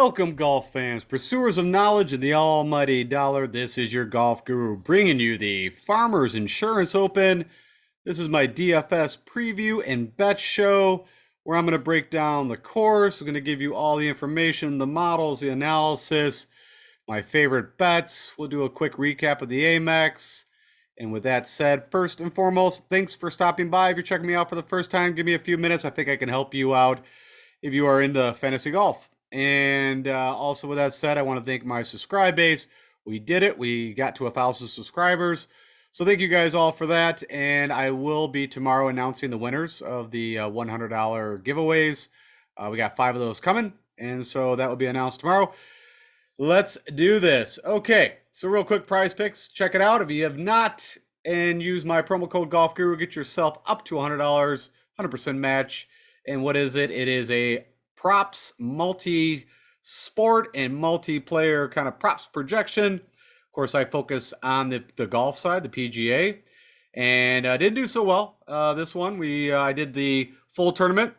Welcome, golf fans, pursuers of knowledge and the almighty dollar. This is your golf guru bringing you the Farmers Insurance Open. This is my DFS preview and bet show where I'm going to break down the course. I'm going to give you all the information, the models, the analysis, my favorite bets. We'll do a quick recap of the Amex. And with that said, first and foremost, thanks for stopping by. If you're checking me out for the first time, give me a few minutes. I think I can help you out if you are into fantasy golf. And also with that said, I want to thank my subscribe base. We did it. We got to 1,000 subscribers. So thank you guys all for that. And I will be tomorrow announcing the winners of the $100 giveaways. We got 5 of those coming. And so that will be announced tomorrow. Let's do this. Okay, so real quick prize picks. Check it out. If you have not and use my promo code Golf Guru, get yourself up to $100, 100% match. And what is it? It is a props multi-sport and multiplayer kind of props projection. Of course, I focus on the golf side, the PGA, and I didn't do so well this one. I did the full tournament,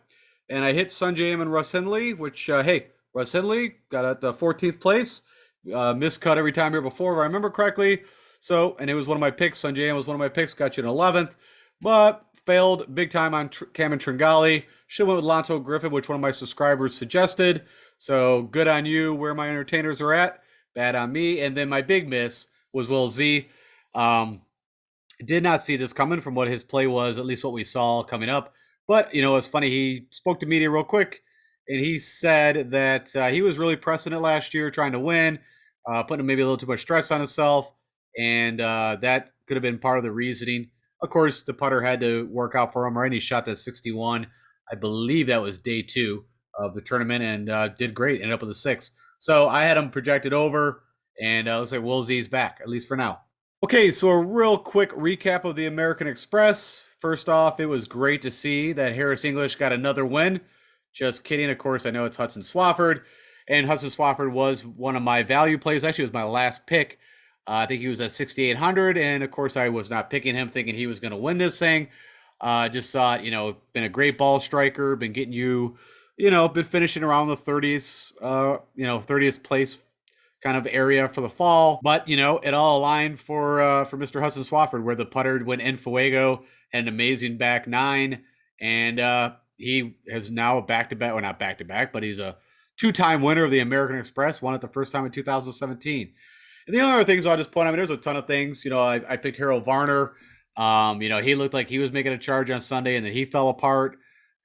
and I hit Sungjae Im and Russ Henley, which, hey, Russ Henley got at the 14th place. Miscut every time here before, if I remember correctly. So, and it was one of my picks. Sungjae Im was one of my picks, got you in 11th, but failed big time on Cameron Tringali. Should have went with Lonto Griffin, which one of my subscribers suggested. So good on you where my entertainers are at. Bad on me. And then my big miss was Will Z. Did not see this coming from what his play was, at least what we saw coming up. But, you know, it's funny. He spoke to media real quick, and he said that he was really pressing it last year, trying to win, putting maybe a little too much stress on himself. And that could have been part of the reasoning. Of course, the putter had to work out for him, right? He shot that 61. I believe that was day 2 of the tournament and did great. Ended up with a 6. So I had him projected over, and looks like Will Z's back, at least for now. Okay, so a real quick recap of the American Express. First off, it was great to see that Harris English got another win. Just kidding. Of course, I know it's Hudson Swafford, and Hudson Swafford was one of my value plays. Actually, it was my last pick. I think he was at 6,800, and of course, I was not picking him thinking he was going to win this thing. Just thought, been a great ball striker, been getting you, been finishing around the 30s, 30th place kind of area for the fall. But, it all aligned for Mr. Hudson Swafford, where the putter went en fuego, had an amazing back 9, and he has now a back-to-back, well, not back-to-back, but he's a 2-time winner of the American Express, won it the first time in 2017. And the other things I'll just point out, there's a ton of things. I picked Harold Varner. He looked like he was making a charge on Sunday, and then he fell apart.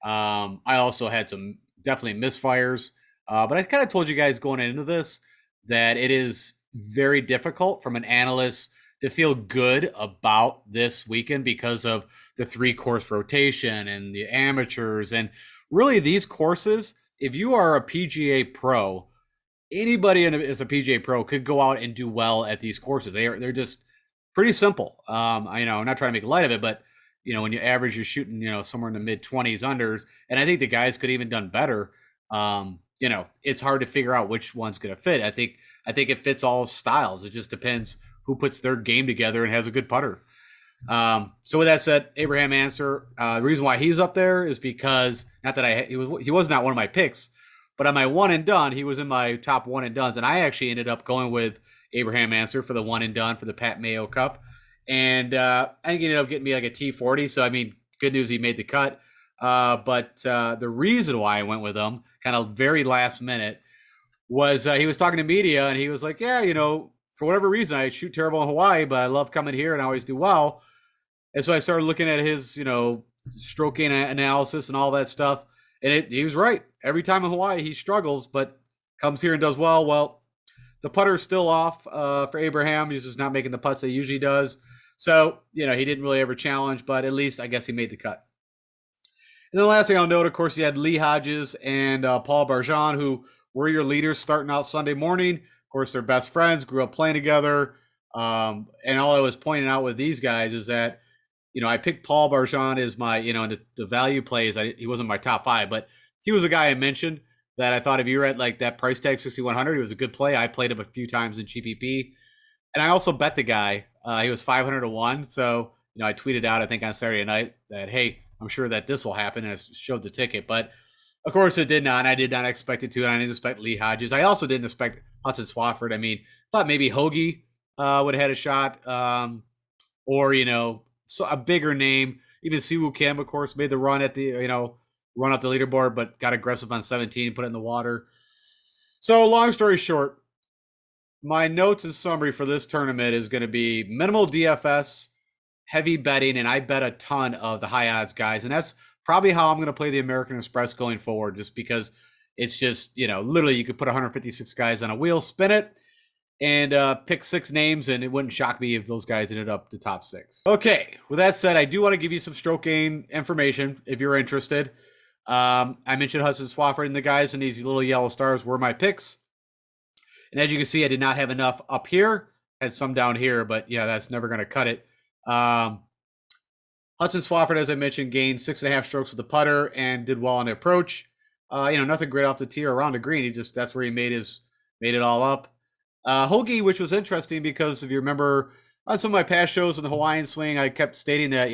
I also had some definitely misfires. But I kind of told you guys going into this that it is very difficult from an analyst to feel good about this weekend because of the 3-course rotation and the amateurs. And really these courses, if you are a PGA pro, anybody as a PGA pro could go out and do well at these courses. They're just pretty simple. I'm not trying to make light of it, but when you average, you're shooting, somewhere in the mid 20s unders. And I think the guys could even done better. It's hard to figure out which one's going to fit. I think it fits all styles. It just depends who puts their game together and has a good putter. So with that said, Abraham Answer, the reason why he's up there is because not that he was not one of my picks, but on my one and done, he was in my top one and dones. And I actually ended up going with Abraham Answer for the one and done for the Pat Mayo Cup. And I think he ended up getting me like a T40. So, good news, he made the cut. But the reason why I went with him kind of very last minute was he was talking to media and he was like, yeah, for whatever reason, I shoot terrible in Hawaii, but I love coming here and I always do well. And so I started looking at his, stroking analysis and all that stuff. And he was right. Every time in Hawaii, he struggles, but comes here and does well. Well, the putter's still off for Abraham. He's just not making the putts that he usually does. So, he didn't really ever challenge, but at least I guess he made the cut. And the last thing I'll note, of course, you had Lee Hodges and Paul Barjon, who were your leaders starting out Sunday morning. Of course, they're best friends, grew up playing together. And all I was pointing out with these guys is that, I picked Paul Barjon as my, the value plays. He wasn't my top 5, but he was a guy I mentioned that I thought if you were at like that price tag 6,100, he was a good play. I played him a few times in GPP. And I also bet the guy. He was 500 to 1. So, I tweeted out, I think on Saturday night that, hey, I'm sure that this will happen. And I showed the ticket. But Of course, it did not. I did not expect it to, and I didn't expect Lee Hodges. I also didn't expect Hudson Swafford. I mean, thought maybe Hoagie would have had a shot, or so a bigger name. Even Siwoo Kim, of course, made the run at the run up the leaderboard, but got aggressive on 17 and put it in the water. So, long story short, my notes and summary for this tournament is going to be minimal DFS, heavy betting, and I bet a ton of the high odds guys. And that's probably how I'm going to play the American Express going forward, just because it's just, literally you could put 156 guys on a wheel, spin it, and pick 6 names, and it wouldn't shock me if those guys ended up the top 6. Okay, with that said, I do want to give you some stroke gain information if you're interested. I mentioned Hudson Swafford, and the guys in these little yellow stars were my picks. And as you can see, I did not have enough up here. Had some down here, but yeah, that's never going to cut it. Hudson Swafford, as I mentioned, gained 6.5 strokes with the putter and did well on the approach. Nothing great off the tee or around the green. That's where he made it all up. Hoagie, which was interesting because if you remember on some of my past shows in the Hawaiian swing, I kept stating that,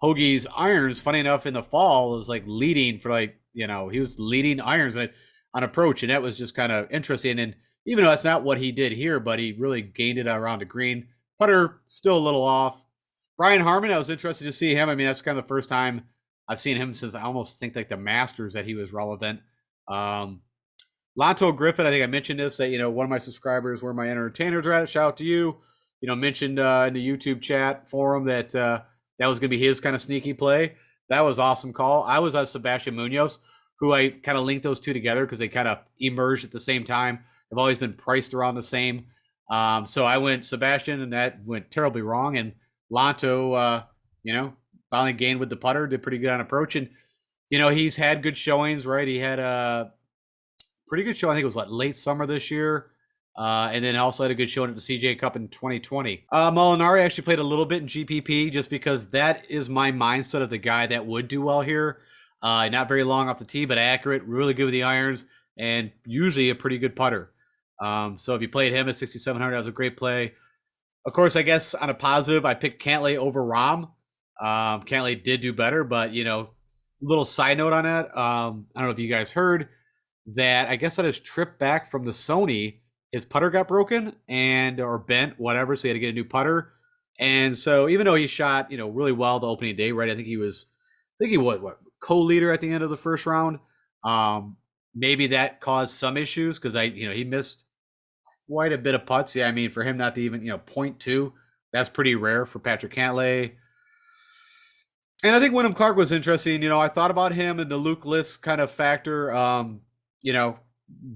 Hoagie's irons, funny enough, in the fall was like leading for he was leading irons on approach. And that was just kind of interesting. And even though that's not what he did here, but he really gained it around the green. Putter still a little off. Brian Harman, I was interested to see him. I mean, that's kind of the first time I've seen him since I almost think like the Masters that he was relevant. Lanto Griffith, I think I mentioned this, that, one of my subscribers where my entertainers are at. Shout out to you. Mentioned in the YouTube chat forum that that was going to be his kind of sneaky play. That was awesome call. I was on Sebastian Munoz, who I kind of linked those two together because they kind of emerged at the same time. They've always been priced around the same. So I went Sebastian, and that went terribly wrong. And Lanto, finally gained with the putter, did pretty good on approach. And, he's had good showings, right? He had a pretty good show. I think it was late summer this year. And then also had a good showing at the CJ Cup in 2020. Molinari actually played a little bit in GPP just because that is my mindset of the guy that would do well here. Not very long off the tee, but accurate, really good with the irons, and usually a pretty good putter. So if you played him at 6,700, that was a great play. Of course, I guess on a positive, I picked Cantlay over Rahm. Cantlay did do better, but, little side note on that. I don't know if you guys heard that, I guess on his trip back from the Sony, his putter got broken or bent, whatever. So he had to get a new putter. And so even though he shot, really well the opening day, right? I think he was co-leader at the end of the first round. Maybe that caused some issues because he missed quite a bit of putts. Yeah, I mean, for him not to even, 0.2, that's pretty rare for Patrick Cantlay. And I think Wyndham Clark was interesting. I thought about him and the Luke List kind of factor.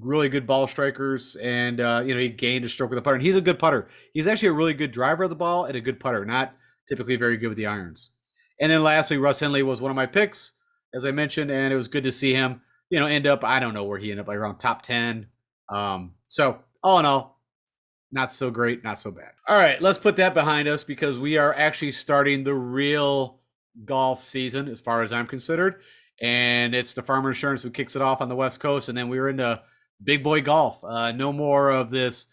Really good ball strikers, and he gained a stroke with the putter. And he's a good putter. He's actually a really good driver of the ball and a good putter, not typically very good with the irons. And then lastly, Russ Henley was one of my picks, as I mentioned, and it was good to see him, end up, I don't know where he ended up, like around top 10. So all in all, not so great, not so bad. All right, let's put that behind us because we are actually starting the real golf season as far as I'm considered. And it's the Farmer Insurance who kicks it off on the West Coast. And then we're into big boy golf. No more of this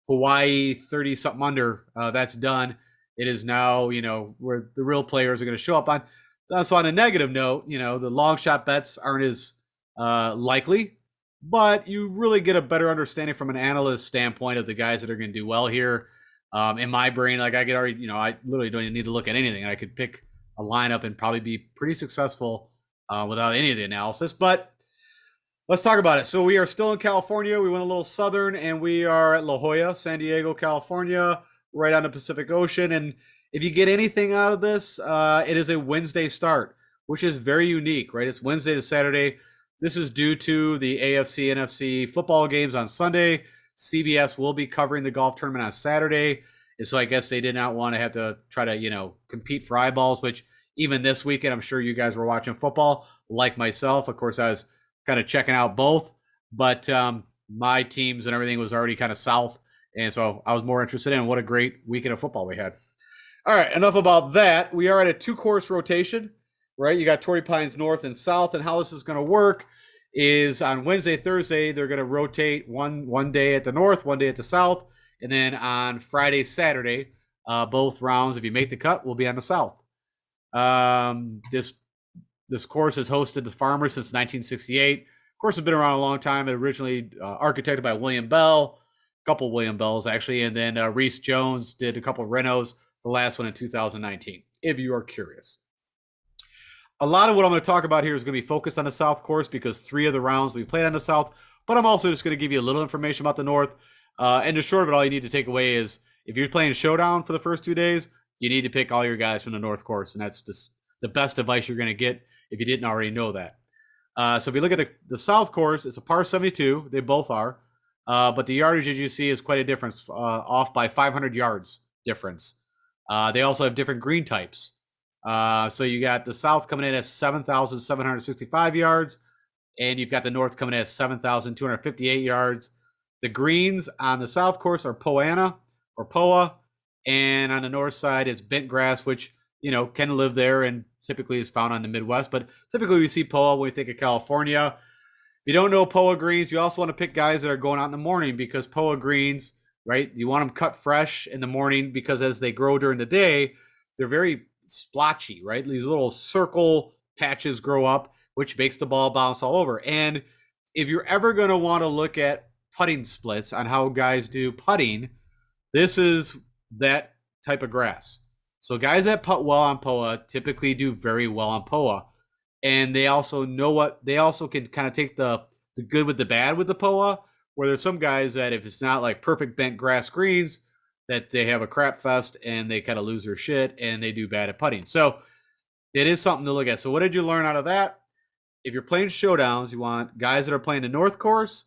Hawaii 30-something under. That's done. It is now, where the real players are going to show up on. So on a negative note, the long shot bets aren't as likely. But you really get a better understanding from an analyst standpoint of the guys that are going to do well here. In my brain, I could already, I literally don't even need to look at anything. I could pick a lineup and probably be pretty successful without any of the analysis. But let's talk about it. So we are still in California. We went a little southern, and we are at La Jolla, San Diego, California, right on the Pacific Ocean. And if you get anything out of this, it is a Wednesday start, which is very unique, right? It's Wednesday to Saturday. This is due to the AFC, NFC football games on Sunday. CBS will be covering the golf tournament on Saturday. And so I guess they did not want to have to try to, compete for eyeballs, which even this weekend, I'm sure you guys were watching football like myself. Of course, I was kind of checking out both, but my teams and everything was already kind of south. And so I was more interested in what a great weekend of football we had. All right, enough about that. We are at a 2-course rotation, right? You got Torrey Pines North and South, and how this is going to work is on Wednesday, Thursday, they're going to rotate one day at the North, one day at the South, and then on Friday, Saturday, both rounds, if you make the cut, will be on the South. The This course has hosted the Farmers since 1968. Of course, it's been around a long time. It originally architected by William Bell, a couple William Bells actually, and then Reese Jones did a couple renos, the last one in 2019, if you are curious. A lot of what I'm going to talk about here is going to be focused on the South course because 3 of the rounds we played on the South, but I'm also just going to give you a little information about the North. And the short of it, all you need to take away is if you're playing Showdown for the first 2 days, you need to pick all your guys from the North course, and that's just the best advice you're going to get if you didn't already know that. So if you look at the South course, it's a par 72. They both are. But the yardage, as you see, is quite a difference, off by 500 yards difference. They also have different green types. So you got the South coming in at 7,765 yards, and you've got the North coming in at 7,258 yards. The greens on the South course are Poana or Poa, and on the North side is bent grass, which can live there and typically is found on the Midwest. But typically we see Poa when we think of California. If you don't know Poa greens, you also want to pick guys that are going out in the morning because Poa greens, right? You want them cut fresh in the morning because as they grow during the day, they're very splotchy, right? These little circle patches grow up, which makes the ball bounce all over. And if you're ever going to want to look at putting splits on how guys do putting, this is that type of grass. So guys that putt well on Poa typically do very well on Poa. And they also can kind of take the good with the bad with the Poa, where there's some guys that if it's not like perfect bent grass greens, that they have a crap fest and they kind of lose their shit and they do bad at putting. So it is something to look at. So what did you learn out of that? If you're playing Showdowns, you want guys that are playing the North course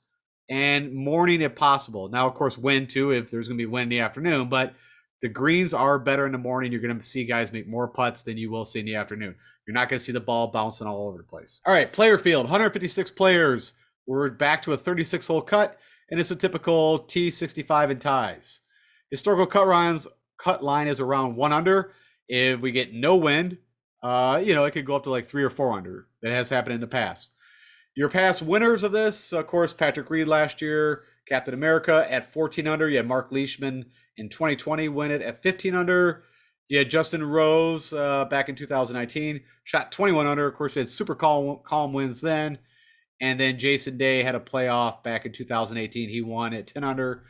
and morning if possible. Now, of course, wind too, if there's going to be wind in the afternoon, but the greens are better in the morning. You're going to see guys make more putts than you will see in the afternoon. You're not going to see the ball bouncing all over the place. All right, player field, 156 players. We're back to a 36-hole cut, and it's a typical T65 and ties. Historical cut line is around 1 under. If we get no wind, it could go up to like 3 or 4 under. That has happened in the past. Your past winners of this, of course, Patrick Reed last year, Captain America at 14 under. You had Mark Leishman in 2020 win it at 15 under. You had Justin Rose back in 2019, shot 21 under. Of course, we had super calm wins then. And then Jason Day had a playoff back in 2018. He won at 10 under.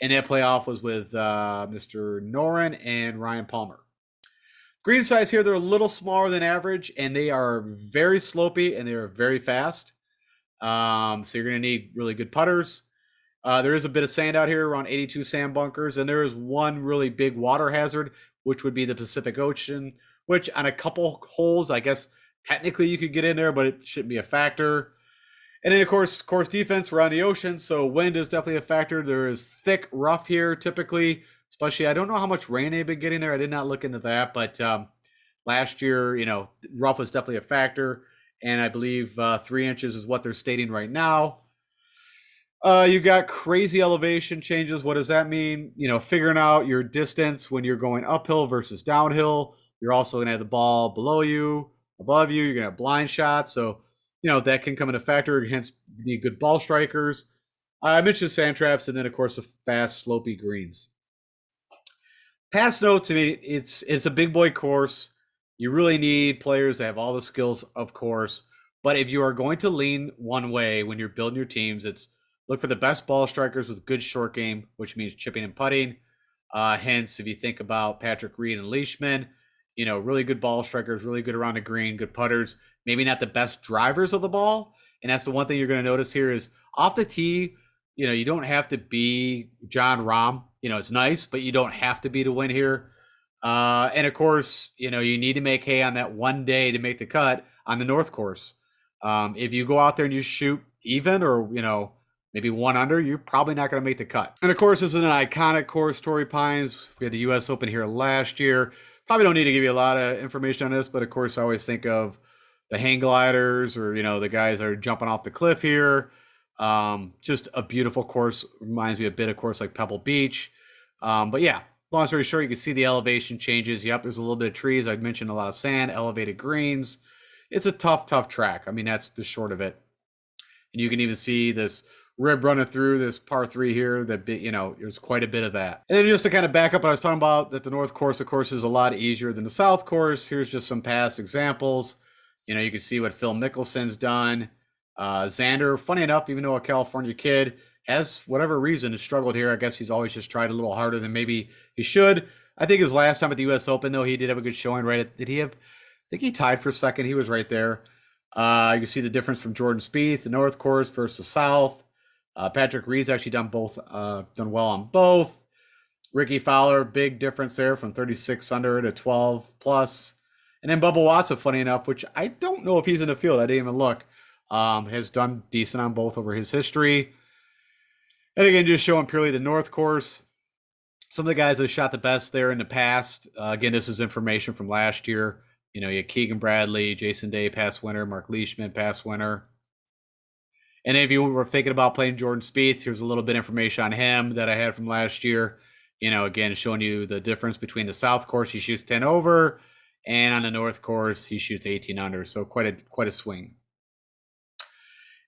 And that playoff was with Mr. Noren and Ryan Palmer. Green size here, they're a little smaller than average, and they are very slopey, and they are very fast. So you're going to need really good putters. There is a bit of sand out here, around 82 sand bunkers, and there is one really big water hazard, which would be the Pacific Ocean, which on a couple holes, I guess technically you could get in there, but it shouldn't be a factor. And then, of course defense, we're on the ocean, so wind is definitely a factor. There is thick rough here typically, especially, I don't know how much rain they've been getting there. I did not look into that, but last year, rough was definitely a factor, and I believe 3 inches is what they're stating right now. You got crazy elevation changes. What does that mean? Figuring out your distance when you're going uphill versus downhill. You're also going to have the ball below you, above you. You're going to have blind shots. So, that can come into factor, hence the good ball strikers. I mentioned sand traps, and then, of course, the fast, slopey greens. Pass note to me, it's a big boy course. You really need players that have all the skills, of course. But if you are going to lean one way when you're building your teams, it's look for the best ball strikers with good short game, which means chipping and putting. Hence, if you think about Patrick Reed and Leishman, really good ball strikers, really good around the green, good putters, maybe not the best drivers of the ball. And that's the one thing you're going to notice here is off the tee, you don't have to be John Rahm. It's nice, but you don't have to be to win here. And of course, you need to make hay on that one day to make the cut on the North course. If you go out there and you shoot even or, maybe 1 under, you're probably not going to make the cut. And of course, this is an iconic course, Torrey Pines. We had the U.S. Open here last year. Probably don't need to give you a lot of information on this, but of course, I always think of the hang gliders or, the guys that are jumping off the cliff here. Just a beautiful course. Reminds me a bit of course like Pebble Beach. But yeah, long story short, you can see the elevation changes. Yep, there's a little bit of trees. I mentioned a lot of sand, elevated greens. It's a tough track. I mean, that's the short of it. And you can even see this rib running through this par 3 here. That there's quite a bit of that. And then just to kind of back up, I was talking about that the North course, of course, is a lot easier than the South course. Here's just some past examples. You can see what Phil Mickelson's done. Xander, funny enough, even though a California kid, has whatever reason has struggled here. I guess he's always just tried a little harder than maybe he should. I think his last time at the U.S. Open, though, he did have a good showing. Right? Did he have? I think he tied for second. He was right there. You can see the difference from Jordan Spieth, the North Course versus South. Patrick Reed's actually done both, done well on both. Ricky Fowler, big difference there from 36 under to 12 plus. And then Bubba Watson, funny enough, which I don't know if he's in the field. I didn't even look. Has done decent on both over his history. And again, just showing purely the North Course. Some of the guys that shot the best there in the past. Again, this is information from last year. You had Keegan Bradley, Jason Day, past winner, Mark Leishman, past winner. And if you were thinking about playing Jordan Spieth, here's a little bit of information on him that I had from last year. Again, showing you the difference between the South Course, he shoots 10 over, and on the North Course, he shoots 18 under. So quite a swing.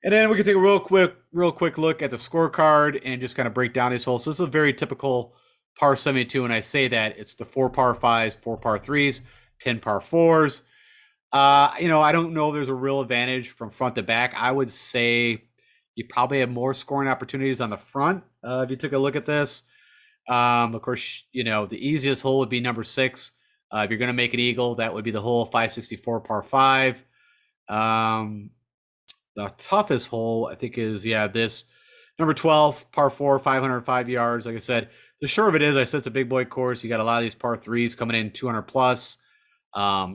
And then we can take a real quick look at the scorecard and just kind of break down these holes. So this is a very typical par 72, and I say that it's the 4 par 5s, 4 par 3s, 10 par 4s. I don't know if there's a real advantage from front to back. I would say you probably have more scoring opportunities on the front if you took a look at this. Of course, the easiest hole would be number 6. If you're going to make an eagle, that would be the hole 564 par 5. The toughest hole, I think, is, this number 12, par 4, 505 yards. Like I said, the short of it is, I said it's a big boy course. You got a lot of these par 3s coming in 200 plus. A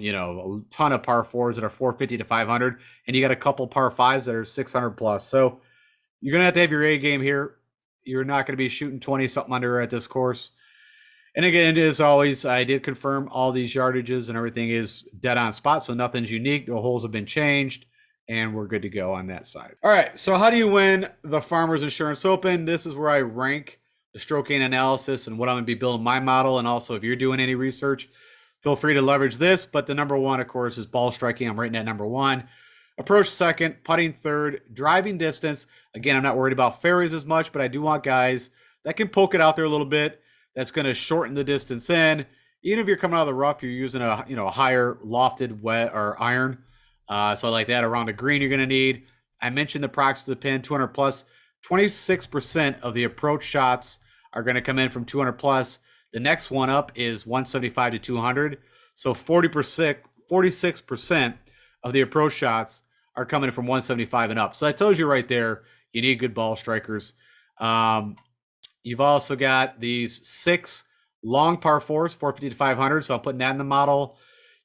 ton of par 4s that are 450 to 500, and you got a couple par 5s that are 600 plus. So you're going to have your A game here. You're not going to be shooting 20 something under at this course. And again, as always, I did confirm all these yardages and everything is dead on spot. So nothing's unique. No holes have been changed, and we're good to go on that side. All right. So how do you win the Farmers Insurance Open? This is where I rank the stroke gain analysis and what I'm going to be building my model. And also, if you're doing any research, feel free to leverage this. But the number 1, of course, is ball striking. I'm rating at number 1. Approach second, putting third, driving distance. Again, I'm not worried about fairways as much, but I do want guys that can poke it out there a little bit. That's going to shorten the distance in. Even if you're coming out of the rough, you're using a higher lofted wet or iron. So I like that. Around the green, you're going to need. I mentioned the prox to the pin, 200 plus. 26% of the approach shots are going to come in from 200 plus. The next one up is 175 to 200. So 46% of the approach shots are coming from 175 and up. So I told you right there, you need good ball strikers. You've also got these 6 long par 4s, 450 to 500. So I'm putting that in the model.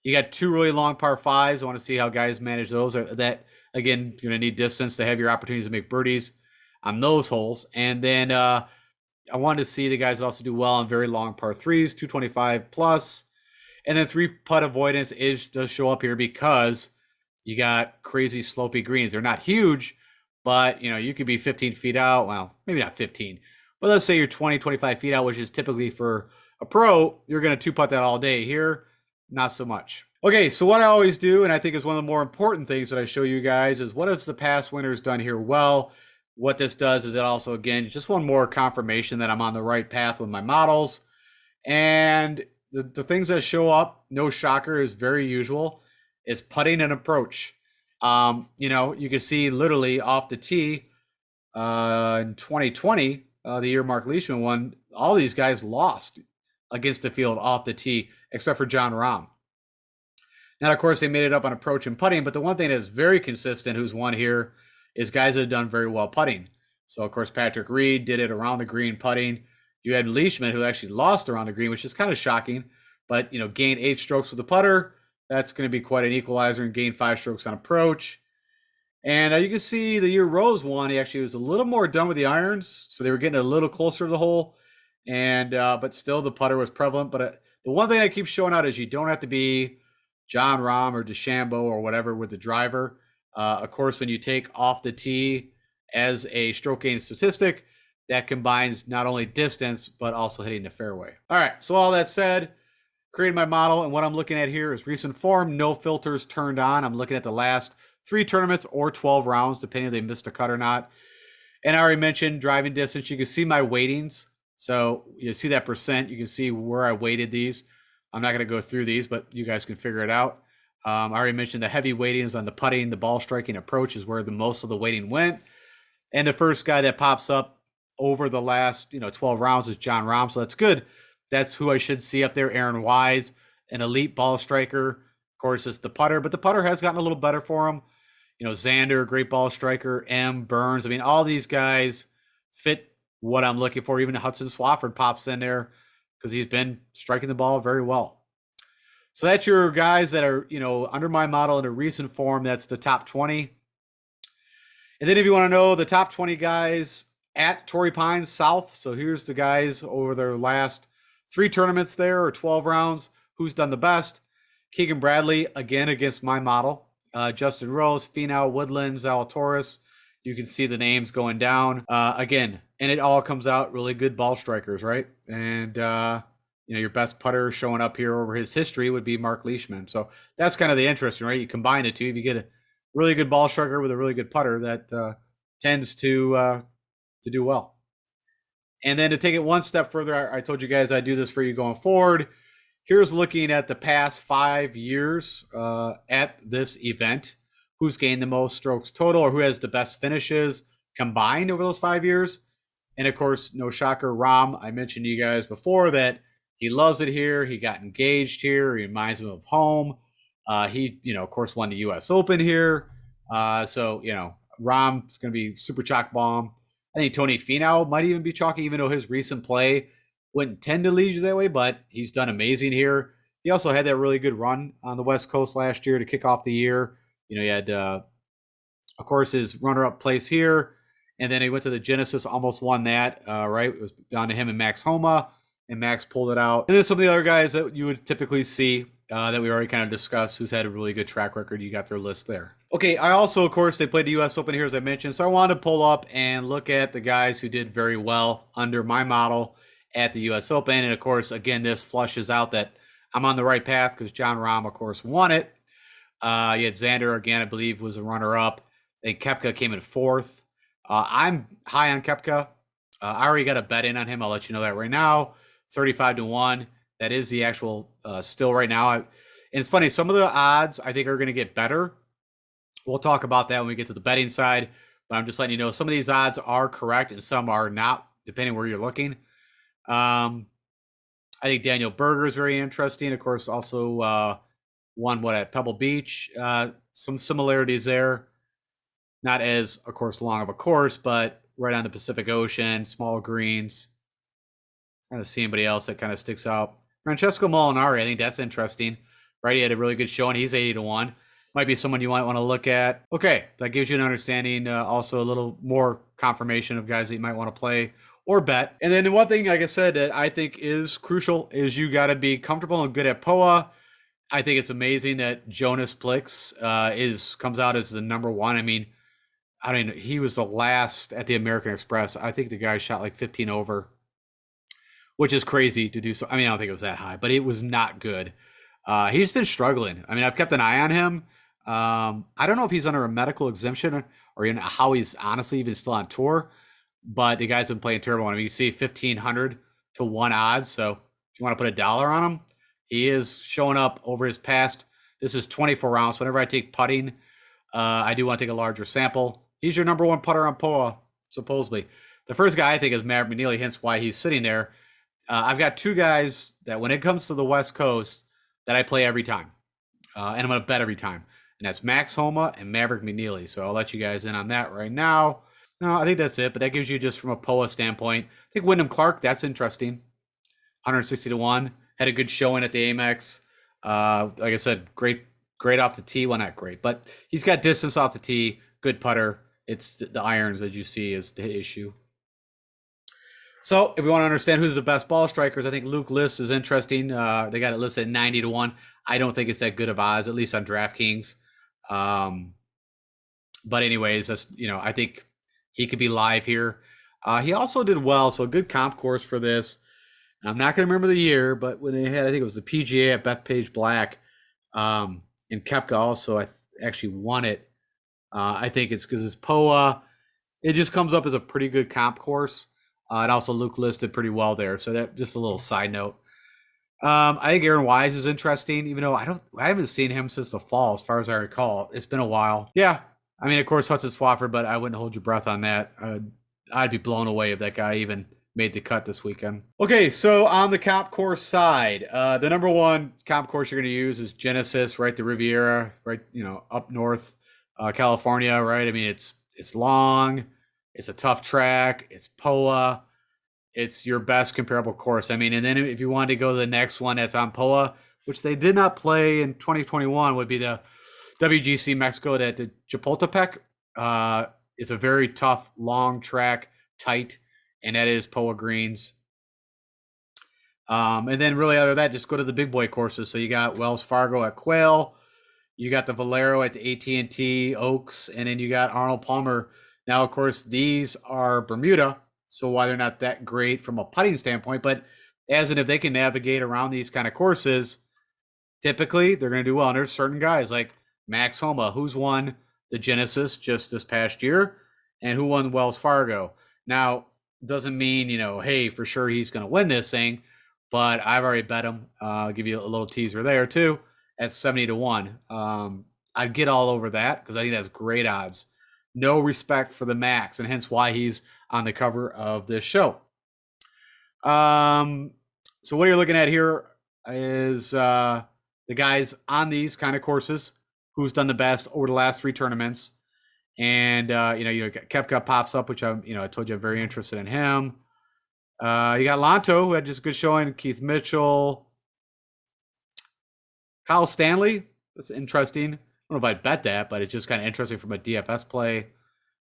You got 2 really long par 5s. I want to see how guys manage those. That, again, you're going to need distance to have your opportunities to make birdies on those holes. And then I wanted to see the guys also do well on very long par 3s, 225 plus. And then 3-putt avoidance does show up here because you got crazy slopey greens. They're not huge, but you could be 15 feet out. Well, maybe not 15, but let's say you're 20, 25 feet out, which is typically for a pro. You're going to 2-putt that all day. Here, not so much. Okay, so what I always do, and I think is one of the more important things that I show you guys, is what has the past winners done here well. What this does is it also, again, just one more confirmation that I'm on the right path with my models. And the things that show up, no shocker, is very usual, is putting and approach. You can see literally off the tee in 2020, the year Mark Leishman won, all these guys lost against the field off the tee, except for Jon Rahm. Now, of course, they made it up on approach and putting, but the one thing that's very consistent who's won here is guys that have done very well putting. So, of course, Patrick Reed did it around the green putting. You had Leishman, who actually lost around the green, which is kind of shocking, but, gained 8 strokes with the putter. That's going to be quite an equalizer, and gained 5 strokes on approach. And you can see the year Rose won, he actually was a little more done with the irons, so they were getting a little closer to the hole. And but still, the putter was prevalent. But the one thing I keep showing out is you don't have to be Jon Rahm or DeChambeau or whatever with the driver. Of course, when you take off the tee as a stroke gain statistic, that combines not only distance, but also hitting the fairway. All right, so all that said, created my model, and what I'm looking at here is recent form, no filters turned on. I'm looking at the last 3 tournaments or 12 rounds, depending if they missed a cut or not. And I already mentioned driving distance. You can see my weightings. So you see that percent. You can see where I weighted these. I'm not going to go through these, but you guys can figure it out. I already mentioned the heavy weighting is on the putting, the ball striking approach is where the most of the weighting went. And the first guy that pops up over the last 12 rounds is Jon Rahm, so that's good. That's who I should see up there. Aaron Wise, an elite ball striker. Of course, it's the putter, but the putter has gotten a little better for him. Xander, great ball striker. Burns. I mean, all these guys fit what I'm looking for. Even Hudson Swafford pops in there because he's been striking the ball very well. So that's your guys that are, under my model in a recent form. That's the top 20. And then if you want to know the top 20 guys at Torrey Pines South, so here's the guys over their last 3 tournaments there, or 12 rounds, who's done the best. Keegan Bradley, again, against my model. Justin Rose, Finau, Woodland, Zalatoris. You can see the names going down. Again, and it all comes out really good ball strikers, right? And, your best putter showing up here over his history would be Mark Leishman. So that's kind of the interesting, right? You combine the two, if you get a really good ball striker with a really good putter, that tends to do well. And then to take it one step further, I told you guys I'd do this for you going forward. Here's looking at the past 5 years at this event. Who's gained the most strokes total, or who has the best finishes combined over those 5 years. And of course, no shocker, Rahm. I mentioned to you guys before that he loves it here. He got engaged here. He reminds him of home. He, of course, won the U.S. Open here. So, Rahm's going to be super chalk bomb. I think Tony Finau might even be chalky, even though his recent play wouldn't tend to lead you that way, but he's done amazing here. He also had that really good run on the West Coast last year to kick off the year. He had, of course, his runner-up place here, and then he went to the Genesis, almost won that, right? It was down to him and Max Homa, and Max pulled it out. And then some of the other guys that you would typically see that we already kind of discussed, who's had a really good track record. You got their list there. Okay, I also, of course, they played the U.S. Open here, as I mentioned, so I wanted to pull up and look at the guys who did very well under my model at the U.S. Open. And, of course, again, this flushes out that I'm on the right path because Jon Rahm, of course, won it. You had Xander, again, I believe, was a runner-up. And Koepka came in 4th. I'm high on Koepka. I already got a bet in on him. I'll let you know that right now. 35-1. That is the actual still right now. And it's funny, some of the odds I think are going to get better. We'll talk about that when we get to the betting side. But I'm just letting you know some of these odds are correct and some are not, depending where you're looking. I think Daniel Berger is very interesting. Of course, also won at Pebble Beach. Some similarities there. Not as, of course, long of a course, but right on the Pacific Ocean, small greens. Trying to see anybody else that kind of sticks out. Francesco Molinari, I think that's interesting. Right, he had a really good showing. He's 80-1. Might be someone you might want to look at. Okay, that gives you an understanding. Also, a little more confirmation of guys that you might want to play or bet. And then the one thing, like I said, that I think is crucial is you got to be comfortable and good at POA. I think it's amazing that Jonas Plix comes out as the number 1. I mean, he was the last at the American Express. I think the guy shot like 15 over, which is crazy to do so. I mean, I don't think it was that high, but it was not good. He's been struggling. I mean, I've kept an eye on him. I don't know if he's under a medical exemption or how he's honestly even still on tour, but the guy's been playing terrible. I mean, you see 1,500 to 1 odds. So if you want to put $1 on him, he is showing up over his past. This is 24 rounds. Whenever I take putting, I do want to take a larger sample. He's your number 1 putter on POA, supposedly. The first guy I think is Maverick McNealy, hence why he's sitting there. I've got 2 guys that when it comes to the West Coast that I play every time. And I'm going to bet every time. And that's Max Homa and Maverick McNealy. So I'll let you guys in on that right now. No, I think that's it. But that gives you just from a POA standpoint. I think Wyndham Clark, that's interesting. 160-1. Had a good showing at the Amex. Like I said, great off the tee. Well, not great, but he's got distance off the tee. Good putter. It's the irons that you see is the issue. So if we want to understand who's the best ball strikers, I think Luke List is interesting. They got it listed at 90-1. I don't think it's that good of odds, at least on DraftKings. But anyways, I think he could be live here. He also did well, so a good comp course for this. I'm not going to remember the year, but when they had, I think it was the PGA at Bethpage Black, and Koepka also actually won it. I think it's because it's POA. It just comes up as a pretty good comp course. And also Luke listed pretty well there. So that just a little side note. I think Aaron Wise is interesting, even though I haven't seen him since the fall, as far as I recall. It's been a while. Yeah, I mean, of course, Hudson Swafford, but I wouldn't hold your breath on that. I'd be blown away if that guy even made the cut this weekend. Okay, so on the comp course side, the number one comp course you're going to use is Genesis, right? The Riviera, right? Up north, California, right? I mean, it's long, it's a tough track, it's POA. It's your best comparable course. I mean, and then if you wanted to go to the next one that's on POA, which they did not play in 2021, would be the WGC Mexico at the Chapultepec. It's a very tough, long track, tight, and that is POA greens. And then really other than that, just go to the big boy courses. So you got Wells Fargo at Quail, you got the Valero at the AT&T Oaks, and then you got Arnold Palmer. Now, of course, these are Bermuda, so why they're not that great from a putting standpoint, but as in if they can navigate around these kind of courses, typically they're going to do well. And there's certain guys like Max Homa, who's won the Genesis just this past year, and who won Wells Fargo. Now, doesn't mean, hey, for sure he's going to win this thing, but I've already bet him. I'll give you a little teaser there too at 70-1. I'd get all over that because I think that's great odds. No respect for the Max, and hence why he's on the cover of this show. So what you're looking at here is the guys on these kind of courses who's done the best over the last 3 tournaments. And, Koepka pops up, which I told you I'm very interested in him. You got Lanto, who had just a good showing. Keith Mitchell. Kyle Stanley. That's interesting. I don't know if I'd bet that, but it's just kind of interesting from a DFS play.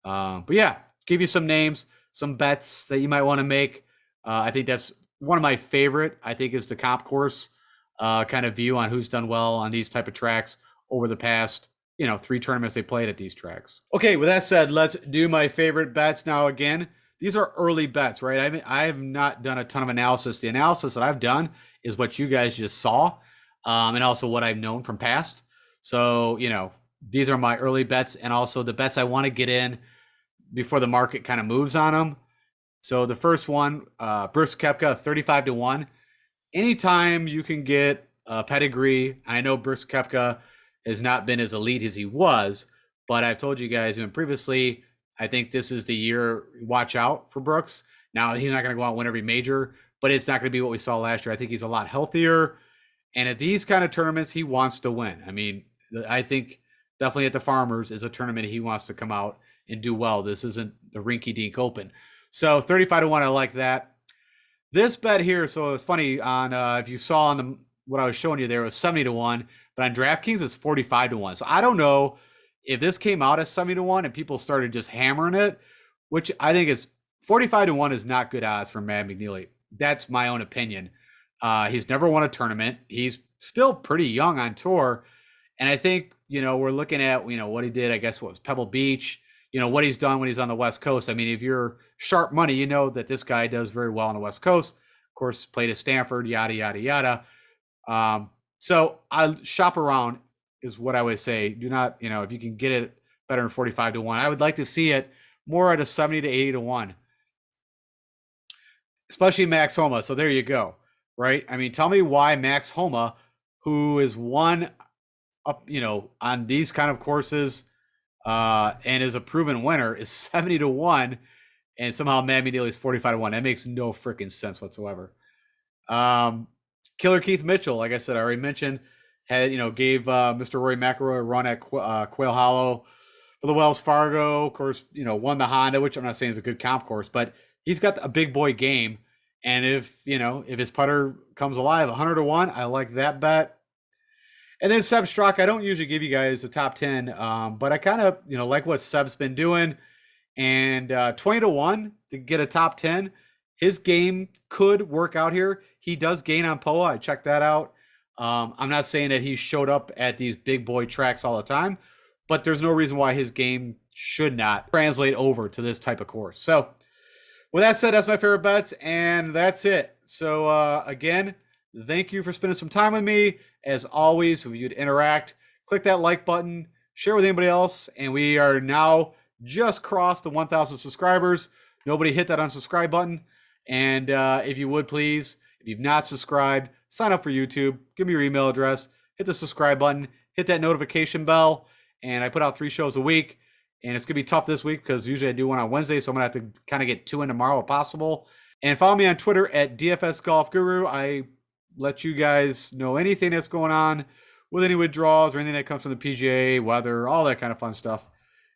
But yeah, give you some names, some bets that you might want to make. I think that's one of my favorite, I think, is the comp course kind of view on who's done well on these type of tracks over the past 3 tournaments they played at these tracks. Okay, with that said, let's do my favorite bets. Now, again, these are early bets, right? I have not done a ton of analysis. The analysis that I've done is what you guys just saw, and also what I've known from past. So, these are my early bets, and also the bets I want to get in before the market kind of moves on them. So the first one, Brooks Koepka, 35-1. Anytime you can get a pedigree, I know Brooks Koepka has not been as elite as he was, but I've told you guys even previously, I think this is the year, watch out for Brooks. Now, he's not going to go out and win every major, but it's not going to be what we saw last year. I think he's a lot healthier. And at these kind of tournaments, he wants to win. I mean, I think definitely at the Farmers is a tournament he wants to come out and do well. This isn't the rinky-dink open. So 35-1, I like that. This bet here, so it's funny, on if you saw on what I was showing you there, it was 70-1, but on DraftKings it's 45-1. So I don't know if this came out as 70-1 and people started just hammering it, which I think is 45-1 is not good odds for Matt McNeely. That's my own opinion. He's never won a tournament. He's still pretty young on tour. And I think, we're looking at, what he did, I guess, what was Pebble Beach, what he's done when he's on the West Coast. I mean, if you're sharp money, you know that this guy does very well on the West Coast. Of course, played at Stanford, yada, yada, yada. So I'll shop around is what I would say. Do not, if you can get it better than 45-1, I would like to see it more at a 70 to 80-1, especially Max Homa. So there you go. Right. I mean, tell me why Max Homa, who is won up, on these kind of courses, and is a proven winner, is 70-1, and somehow Matt McNeely is 45-1. That makes no freaking sense whatsoever. Killer Keith Mitchell, like I said, I already mentioned, had gave Mr. Rory McIlroy a run at Quail Hollow for the Wells Fargo. Of course, won the Honda, which I'm not saying is a good comp course, but he's got a big boy game. And if his putter comes alive, 100-1, I like that bet. And then Seb Straka, I don't usually give you guys a top 10, but I kind of, like what Seb's been doing. And 20-1 to get a top 10. His game could work out here. He does gain on POA. I checked that out. I'm not saying that he showed up at these big boy tracks all the time, but there's no reason why his game should not translate over to this type of course. So with that said, that's my favorite bets, and that's it. So again, thank you for spending some time with me. As always, if you'd interact, click that like button, share with anybody else, and we are now just crossed the 1,000 subscribers. Nobody hit that unsubscribe button, and if you would please, If you've not subscribed, sign up for YouTube, give me your email address, hit the subscribe button, hit that notification bell, and I put out 3 shows a week. And it's going to be tough this week because usually I do one on Wednesday, so I'm going to have to kind of get 2 in tomorrow if possible. And follow me on Twitter at DFS Golf Guru. I let you guys know anything that's going on with any withdrawals or anything that comes from the PGA, weather, all that kind of fun stuff.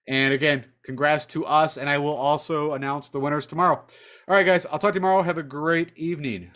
And again, congrats to us, and I will also announce the winners tomorrow. All right, guys, I'll talk to you tomorrow. Have a great evening.